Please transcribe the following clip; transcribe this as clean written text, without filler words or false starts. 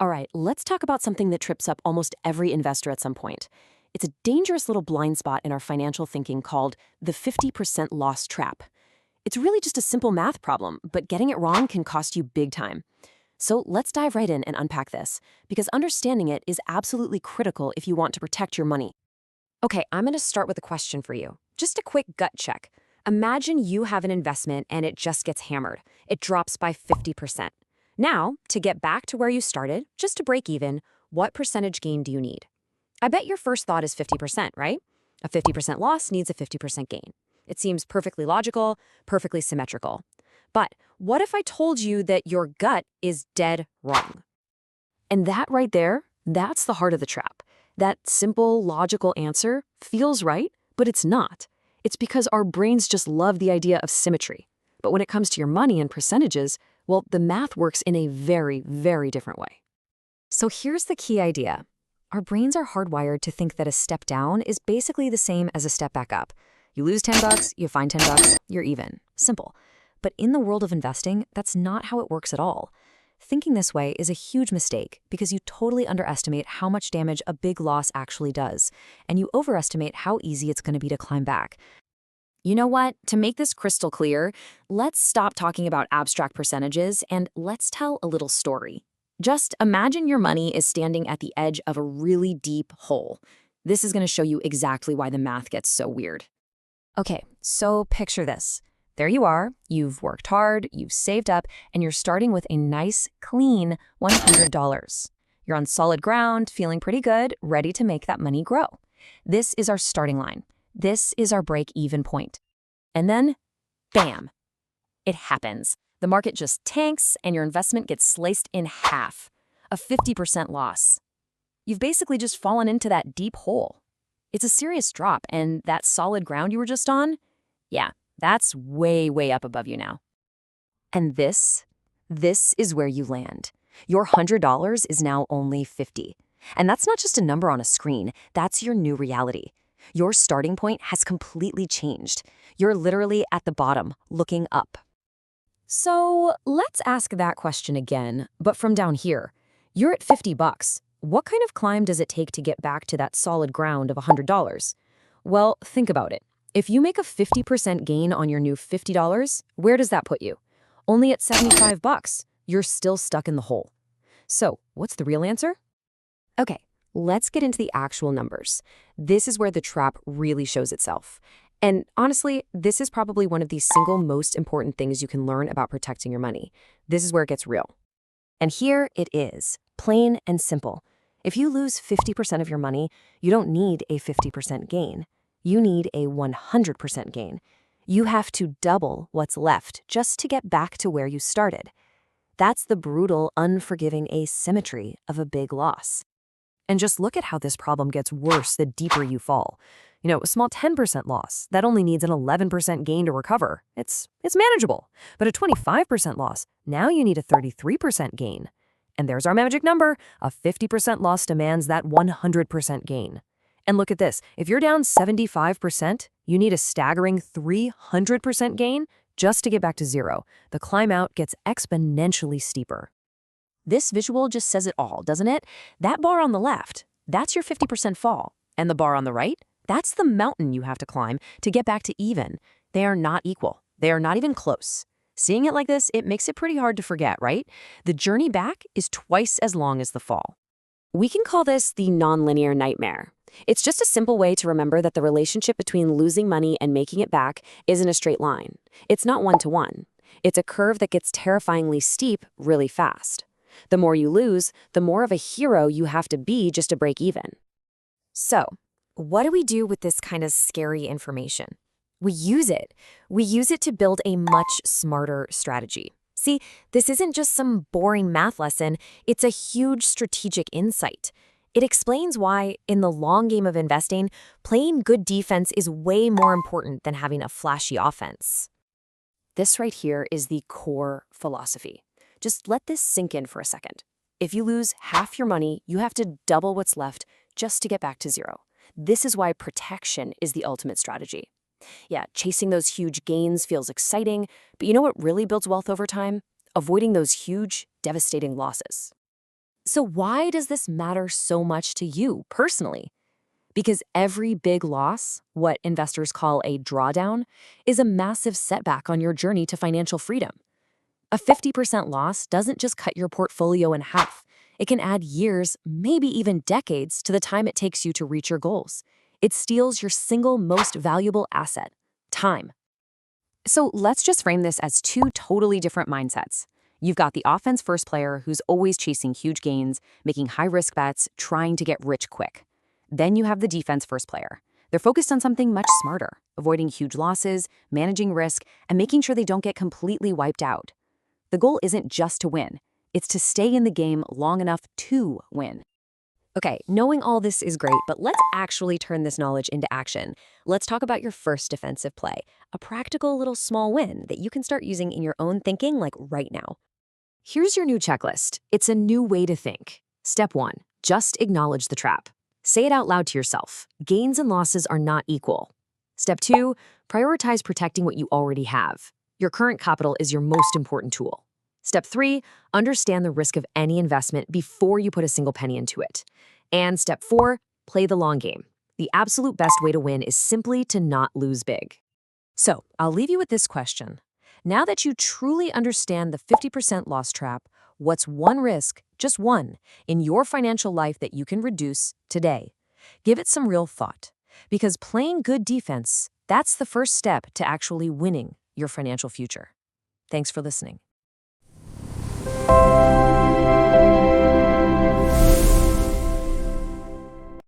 All right, let's talk about something that trips up almost every investor at some point. It's a dangerous little blind spot in our financial thinking called the 50% loss trap. It's really just a simple math problem, but getting it wrong can cost you big time. So let's dive right in and unpack this, because understanding it is absolutely critical if you want to protect your money. Okay, I'm going to start with a question for you. Just a quick gut check. Imagine you have an investment and it just gets hammered. It drops by 50%. Now, to get back to where you started, just to break even, what percentage gain do you need? I bet your first thought is 50%, right? A 50% loss needs a 50% gain. It seems perfectly logical, perfectly symmetrical. But what if I told you that your gut is dead wrong? And that right there, that's the heart of the trap. That simple, logical answer feels right, but it's not. It's because our brains just love the idea of symmetry. But when it comes to your money and percentages, well, the math works in a very, very different way. So here's the key idea. Our brains are hardwired to think that a step down is basically the same as a step back up. You lose $10, you find $10, you're even. Simple. But in the world of investing, that's not how it works at all. Thinking this way is a huge mistake because you totally underestimate how much damage a big loss actually does, and you overestimate how easy it's going to be to climb back. You know what? To make this crystal clear, let's stop talking about abstract percentages and let's tell a little story. Just imagine your money is standing at the edge of a really deep hole. This is going to show you exactly why the math gets so weird. Okay, so picture this. There you are, you've worked hard, you've saved up, and you're starting with a nice, clean $100. You're on solid ground, feeling pretty good, ready to make that money grow. This is our starting line. This is our break-even point. And then, bam, it happens. The market just tanks and your investment gets sliced in half. A 50% loss. You've basically just fallen into that deep hole. It's a serious drop, and that solid ground you were just on, yeah, that's way, way up above you now. And this is where you land. Your $100 is now only $50. And that's not just a number on a screen, that's your new reality. Your starting point has completely changed. You're literally at the bottom, looking up. So let's ask that question again, but from down here. You're at $50. What kind of climb does it take to get back to that solid ground of $100? Well, think about it. If you make a 50% gain on your new $50, where does that put you? Only at $75. You're still stuck in the hole. So, what's the real answer? Okay, let's get into the actual numbers. This is where the trap really shows itself. And honestly, this is probably one of the single most important things you can learn about protecting your money. This is where it gets real. And here it is, plain and simple. If you lose 50% of your money, you don't need a 50% gain. You need a 100% gain. You have to double what's left just to get back to where you started. That's the brutal, unforgiving asymmetry of a big loss. And just look at how this problem gets worse the deeper you fall. You know, a small 10% loss, that only needs an 11% gain to recover. It's manageable. But a 25% loss, now you need a 33% gain. And there's our magic number. A 50% loss demands that 100% gain. And look at this. If you're down 75%, you need a staggering 300% gain just to get back to zero. The climb out gets exponentially steeper. This visual just says it all, doesn't it? That bar on the left, that's your 50% fall. And the bar on the right, that's the mountain you have to climb to get back to even. They are not equal. They are not even close. Seeing it like this, it makes it pretty hard to forget, right? The journey back is twice as long as the fall. We can call this the nonlinear nightmare. It's just a simple way to remember that the relationship between losing money and making it back isn't a straight line. It's not one-to-one. It's a curve that gets terrifyingly steep really fast. The more you lose, the more of a hero you have to be just to break even. So, what do we do with this kind of scary information? We use it. We use it to build a much smarter strategy. See, this isn't just some boring math lesson, it's a huge strategic insight. It explains why, in the long game of investing, playing good defense is way more important than having a flashy offense. This right here is the core philosophy. Just let this sink in for a second. If you lose half your money, you have to double what's left just to get back to zero. This is why protection is the ultimate strategy. Yeah, chasing those huge gains feels exciting, but you know what really builds wealth over time? Avoiding those huge, devastating losses. So why does this matter so much to you personally? Because every big loss, what investors call a drawdown, is a massive setback on your journey to financial freedom. A 50% loss doesn't just cut your portfolio in half. It can add years, maybe even decades, to the time it takes you to reach your goals. It steals your single most valuable asset, time. So let's just frame this as two totally different mindsets. You've got the offense first player who's always chasing huge gains, making high-risk bets, trying to get rich quick. Then you have the defense first player. They're focused on something much smarter, avoiding huge losses, managing risk, and making sure they don't get completely wiped out. The goal isn't just to win. It's to stay in the game long enough to win. Okay, knowing all this is great, but let's actually turn this knowledge into action. Let's talk about your first defensive play, a practical little small win that you can start using in your own thinking like right now. Here's your new checklist. It's a new way to think. Step 1, just acknowledge the trap. Say it out loud to yourself. Gains and losses are not equal. Step 2, prioritize protecting what you already have. Your current capital is your most important tool. Step 3, understand the risk of any investment before you put a single penny into it. And step 4, play the long game. The absolute best way to win is simply to not lose big. So, I'll leave you with this question. Now that you truly understand the 50% loss trap, what's one risk, just one, in your financial life that you can reduce today? Give it some real thought. Because playing good defense, that's the first step to actually winning your financial future. Thanks for listening.